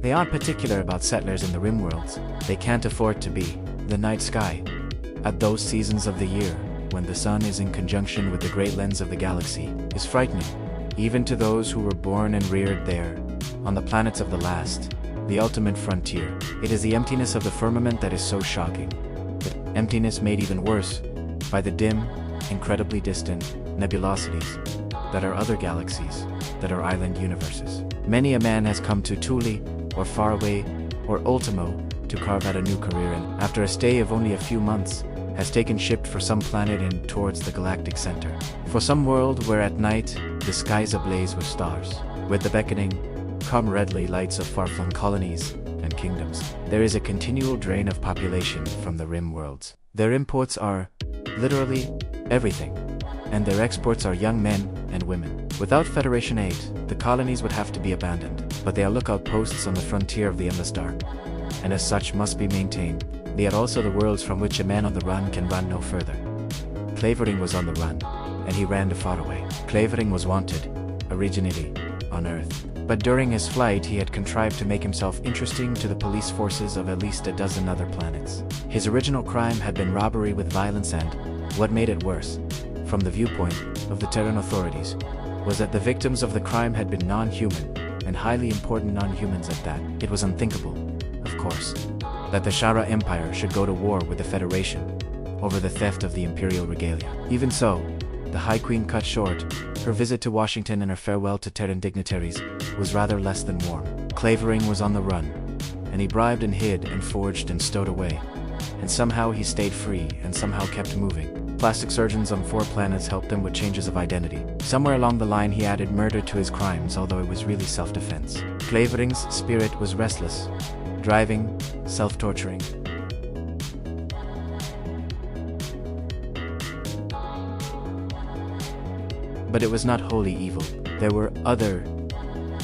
They aren't particular about settlers in the rim worlds. They can't afford to be the night sky at those seasons of the year when the sun is in conjunction with the great lens of the galaxy is frightening, even to those who were born and reared there, on the planets of the last, the ultimate frontier. It is the emptiness of the firmament that is so shocking, but emptiness made even worse by the dim, incredibly distant nebulosities that are other galaxies, that are island universes. Many a man has come to Thule, or Faraway, or Ultimo to carve out a new career, and after a stay of only a few months, has taken ship for some planet in towards the galactic center. For some world where at night the skies ablaze with stars, with the beckoning, comradely lights of far-flung colonies and kingdoms. There is a continual drain of population from the rim worlds. Their imports are literally everything, and their exports are young men and women. Without Federation aid, the colonies would have to be abandoned, but they are lookout posts on the frontier of the endless dark, and as such must be maintained. They are also the worlds from which a man on the run can run no further. Clavering was on the run, and he ran to Faraway. Clavering was wanted, originally, on Earth. But during his flight he had contrived to make himself interesting to the police forces of at least a dozen other planets. His original crime had been robbery with violence, and, what made it worse, from the viewpoint of the Terran authorities, was that the victims of the crime had been non-human, and highly important non-humans at that. It was unthinkable, of course, that the Shara Empire should go to war with the Federation over the theft of the Imperial regalia. Even so, the High Queen cut short her visit to Washington, and her farewell to Terran dignitaries was rather less than warm. Clavering was on the run, and he bribed and hid and forged and stowed away, and somehow he stayed free and somehow kept moving. Plastic surgeons on 4 planets helped him with changes of identity. Somewhere along the line he added murder to his crimes, although it was really self-defense. Clavering's spirit was restless, driving, self-torturing. But it was not wholly evil. There were other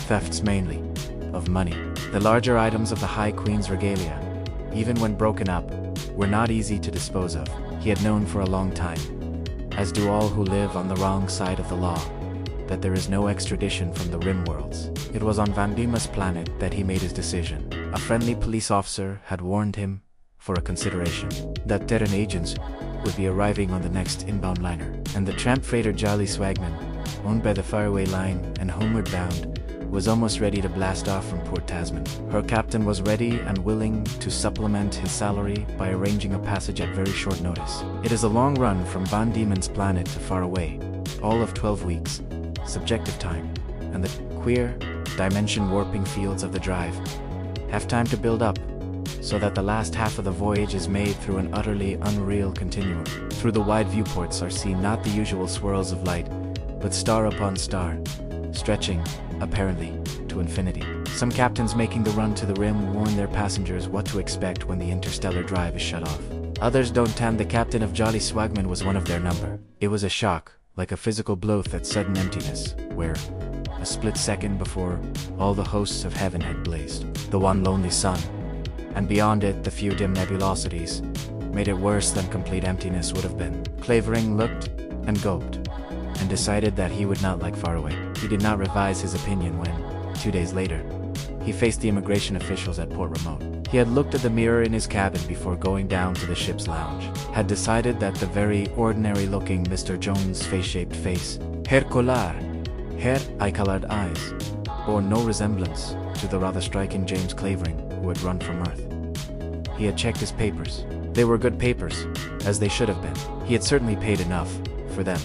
thefts, mainly of money. The larger items of the High Queen's regalia, even when broken up, were not easy to dispose of. He had known for a long time, as do all who live on the wrong side of the law, that there is no extradition from the rim worlds. It was on Van Dima's planet that he made his decision. A friendly police officer had warned him, for a consideration, that Terran agents would be arriving on the next inbound liner, and the tramp freighter Jolly Swagman, owned by the Faraway Line and homeward bound, was almost ready to blast off from Port Tasman. Her captain was ready and willing to supplement his salary by arranging a passage at very short notice. It is a long run from Van Diemen's planet to Faraway, all of 12 weeks, subjective time, and the queer, dimension warping fields of the drive have time to build up, so that the last half of the voyage is made through an utterly unreal continuum. Through the wide viewports are seen not the usual swirls of light, but star upon star, stretching, apparently, to infinity. Some captains making the run to the rim warn their passengers what to expect when the interstellar drive is shut off. Others don't, and the captain of Jolly Swagman was one of their number. It was a shock, like a physical blow, that sudden emptiness, where, a split second before, all the hosts of heaven had blazed. The one lonely sun, and beyond it the few dim nebulosities, made it worse than complete emptiness would have been. Clavering looked and gulped, and decided that he would not like Faraway. He did not revise his opinion when, 2 days later, he faced the immigration officials at Port Remote. He had looked at the mirror in his cabin before going down to the ship's lounge, had decided that the very ordinary-looking Mr. Jones' face-shaped face, hair eye-colored eyes, bore no resemblance to the rather striking James Clavering who had run from Earth. He had checked his papers. They were good papers, as they should have been. He had certainly paid enough for them.